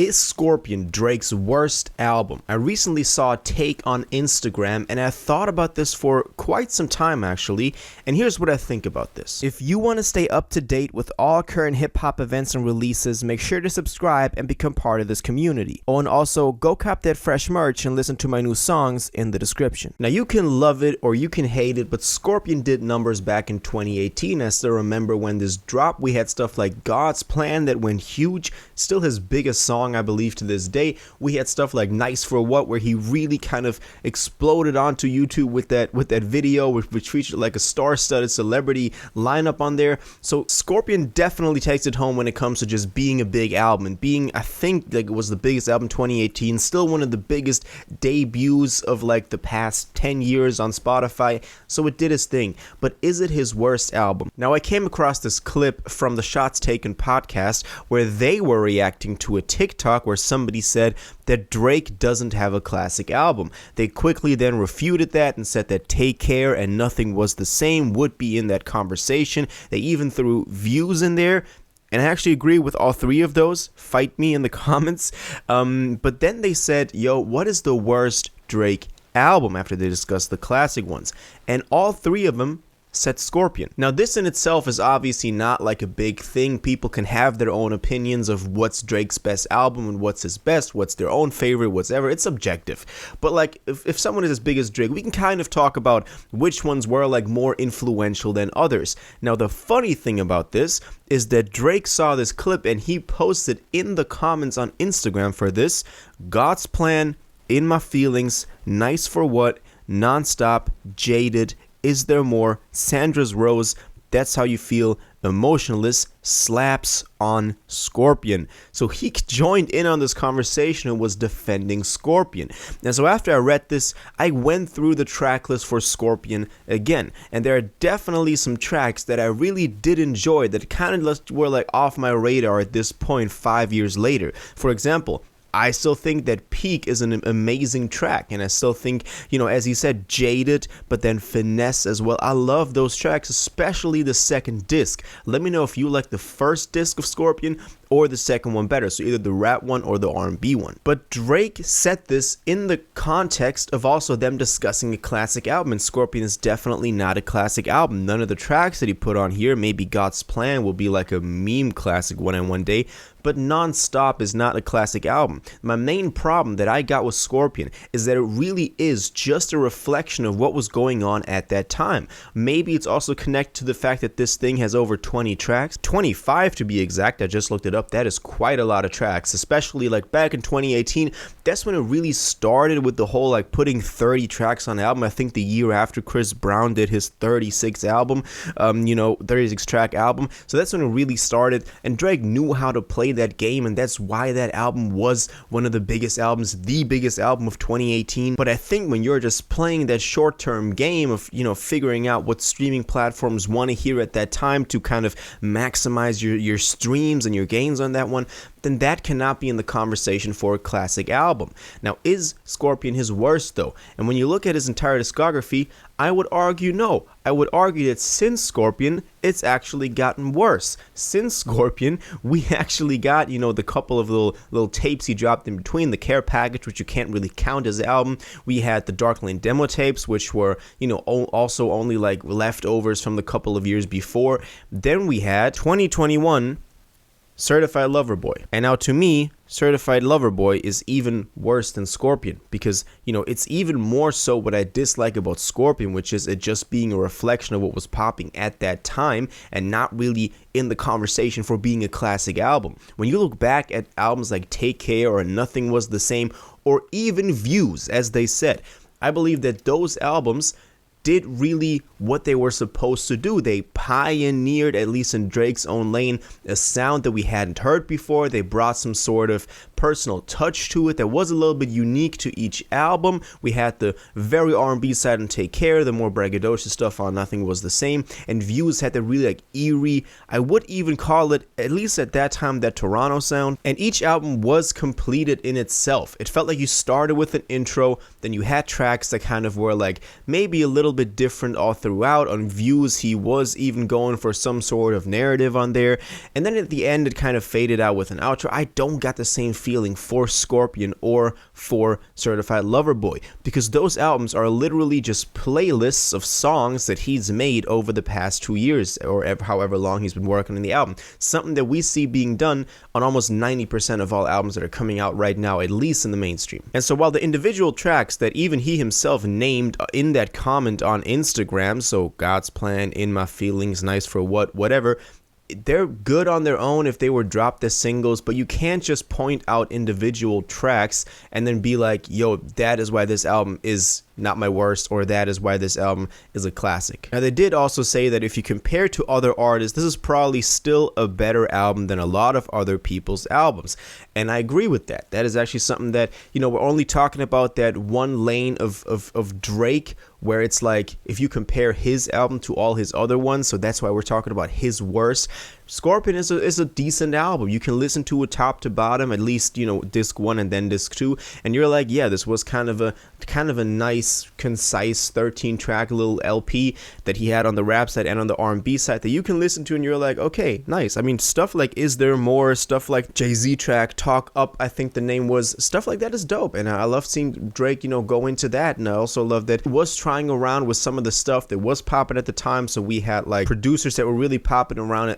Is Scorpion Drake's worst album? I recently saw a take on Instagram and I thought about this for quite some time actually, and here's what I think about this. If you want to stay up to date with all current hip-hop events and releases, make sure to subscribe and become part of this community. Oh, and also go cop that fresh merch and listen to my new songs in the description. Now you can love it or you can hate it, but Scorpion did numbers back in 2018. I still remember when this dropped, we had stuff like God's Plan that went huge, still his biggest song I believe to this day. We had stuff like Nice for What, where he really kind of exploded onto YouTube with that video, which featured like a star-studded celebrity lineup on there. So Scorpion definitely takes it home when it comes to just being a big album and being, I think, like it was the biggest album 2018, still one of the biggest debuts of like the past 10 years on Spotify. So it did its thing, but is it his worst album? Now I came across this clip from the Shots Taken podcast where they were reacting to a TikTok where somebody said that Drake doesn't have a classic album. They quickly then refuted that and said that Take Care and Nothing Was the Same would be in that conversation. They even threw Views in there. And I actually agree with all three of those. Fight me in the comments. But then they said, yo, what is the worst Drake album after they discussed the classic ones? And all three of them said Scorpion. Now this in itself is obviously not like a big thing. People can have their own opinions of what's Drake's best album and what's his best, what's their own favorite, whatever. It's subjective. But like if someone is as big as Drake, we can kind of talk about which ones were like more influential than others. Now the funny thing about this is that Drake saw this clip and he posted in the comments on Instagram for this: God's Plan, In My Feelings, Nice for What, Nonstop, Jaded, Is There More, Sandra's Rose, That's How You Feel, Emotionless, slaps on Scorpion. So he joined in on this conversation and was defending Scorpion. And so after I read this, I went through the track list for Scorpion again. And there are definitely some tracks that I really did enjoy that kind of were like off my radar at this point 5 years later. For example, I still think that Peak is an amazing track, and I still think, you know, as he said, Jaded, but then Finesse as well. I love those tracks, especially the second disc. Let me know if you like the first disc of Scorpion or the second one better, so either the rap one or the R&B one. But Drake set this in the context of also them discussing a classic album, and Scorpion is definitely not a classic album. None of the tracks that he put on here, maybe God's Plan will be like a meme classic one day, but Nonstop is not a classic album. My main problem that I got with Scorpion is that it really is just a reflection of what was going on at that time. Maybe it's also connected to the fact that this thing has over 20 tracks, 25 to be exact. I just looked it up. That is quite a lot of tracks, especially like back in 2018. That's when it really started with the whole like putting 30 tracks on an album. I think the year after Chris Brown did his 36 album, 36 track album. So that's when it really started, and Drake knew how to play that game, and that's why that album was one of the biggest albums, the biggest album of 2018. But I think when you're just playing that short-term game of, you know, figuring out what streaming platforms want to hear at that time to kind of maximize your streams and your gains on that one, then that cannot be in the conversation for a classic album. Now, is Scorpion his worst though? And when you look at his entire discography, I would argue no. I would argue that since Scorpion, it's actually gotten worse. Since Scorpion, we actually got, you know, the couple of little tapes he dropped in between, the Care Package, which you can't really count as an album. We had the Dark Lane demo tapes, which were, you know, also only like leftovers from the couple of years before. Then we had 2021 Certified Lover Boy. And now to me, Certified Lover Boy is even worse than Scorpion, because, you know, it's even more so what I dislike about Scorpion, which is it just being a reflection of what was popping at that time and not really in the conversation for being a classic album. When you look back at albums like Take Care or Nothing Was the Same, or even Views, as they said, I believe that those albums did really what they were supposed to do. They pioneered, at least in Drake's own lane, a sound that we hadn't heard before. They brought some sort of personal touch to it that was a little bit unique to each album. We had the very R&B side and Take Care, the more braggadocious stuff on Nothing Was the Same, and Views had the really like eerie, I would even call it, at least at that time, that Toronto sound. And each album was completed in itself. It felt like you started with an intro, then you had tracks that kind of were like maybe a little little bit different all throughout. On views, he was even going for some sort of narrative on there, and then at the end it kind of faded out with an outro. I don't got the same feeling for Scorpion or for Certified Lover Boy, because those albums are literally just playlists of songs that he's made over the past 2 years, or however long he's been working on the album. Something that we see being done on almost 90% of all albums that are coming out right now, at least in the mainstream. And so while the individual tracks that even he himself named in that comment on Instagram, so God's Plan, In My Feelings, Nice for What, whatever, they're good on their own if they were dropped as singles, but you can't just point out individual tracks and then be like, yo, that is why this album is not my worst, or that is why this album is a classic. Now, they did also say that if you compare to other artists, this is probably still a better album than a lot of other people's albums. And I agree with that. That is actually something that, you know, we're only talking about that one lane of Drake, where it's like, if you compare his album to all his other ones, so that's why we're talking about his worst. Scorpion is a decent album. You can listen to it top to bottom, at least, you know, disc 1 and then disc 2, and you're like, yeah, this was kind of a nice, concise 13-track little LP that he had on the rap side and on the R&B side that you can listen to, and you're like, okay, nice. I mean, stuff like Is There More, stuff like Jay-Z track Talk Up, I think the name was, stuff like that is dope, and I love seeing Drake, you know, go into that. And I also love that he was trying around with some of the stuff that was popping at the time. So we had like producers that were really popping around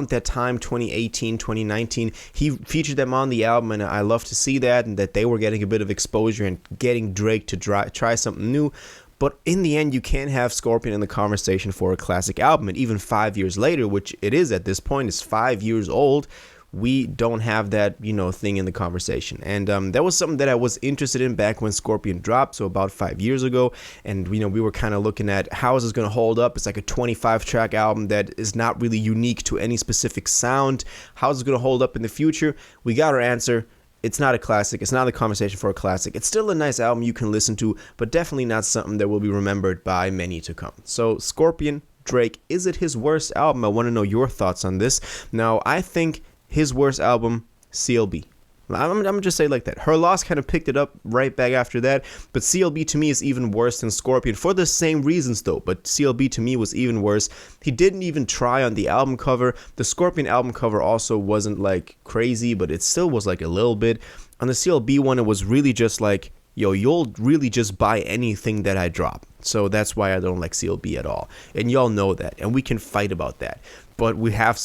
that time, 2018, 2019. He featured them on the album, and I love to see that, and that they were getting a bit of exposure and getting Drake to try something new. But in the end, you can't have Scorpion in the conversation for a classic album. And even 5 years later, which it is at this point, it's 5 years old, we don't have that, you know, thing in the conversation. And that was something that I was interested in back when Scorpion dropped, so about 5 years ago. And, you know, we were kind of looking at how is this going to hold up. It's like a 25-track album that is not really unique to any specific sound. How is it going to hold up in the future? We got our answer. It's not a classic. It's not a conversation for a classic. It's still a nice album you can listen to, but definitely not something that will be remembered by many to come. So Scorpion, Drake, is it his worst album? I want to know your thoughts on this. Now, I think his worst album, CLB. I'm gonna just say it like that. Her Loss kind of picked it up right back after that, but CLB to me is even worse than Scorpion for the same reasons though. But CLB to me was even worse. He didn't even try on the album cover. The Scorpion album cover also wasn't like crazy, but it still was like a little bit. On the CLB one, it was really just like, yo, you'll really just buy anything that I drop. So that's why I don't like CLB at all. And y'all know that, and we can fight about that. But we have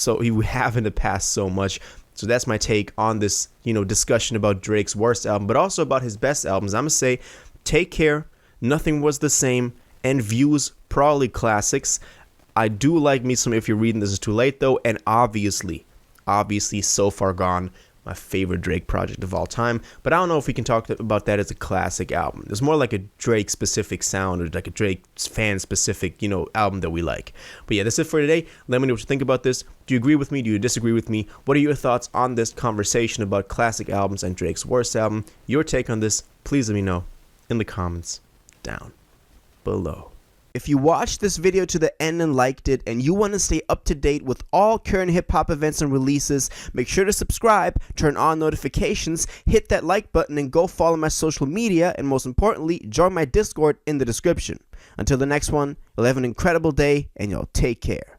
in the past so much. So that's my take on this, you know, discussion about Drake's worst album, but also about his best albums. I'm gonna say Take Care, Nothing Was the Same, and Views, probably classics. I do like me some If You're Reading This Is Too Late though, and obviously So Far Gone, my favorite Drake project of all time. But I don't know if we can talk about that as a classic album. It's more like a Drake specific sound, or like a Drake fan specific, you know, album that we like. But yeah, that's it for today. Let me know what you think about this. Do you agree with me? Do you disagree with me? What are your thoughts on this conversation about classic albums and Drake's worst album? Your take on this, please let me know in the comments down below. If you watched this video to the end and liked it, and you want to stay up to date with all current hip-hop events and releases, make sure to subscribe, turn on notifications, hit that like button, and go follow my social media, and most importantly, join my Discord in the description. Until the next one, you'll have an incredible day, and y'all take care.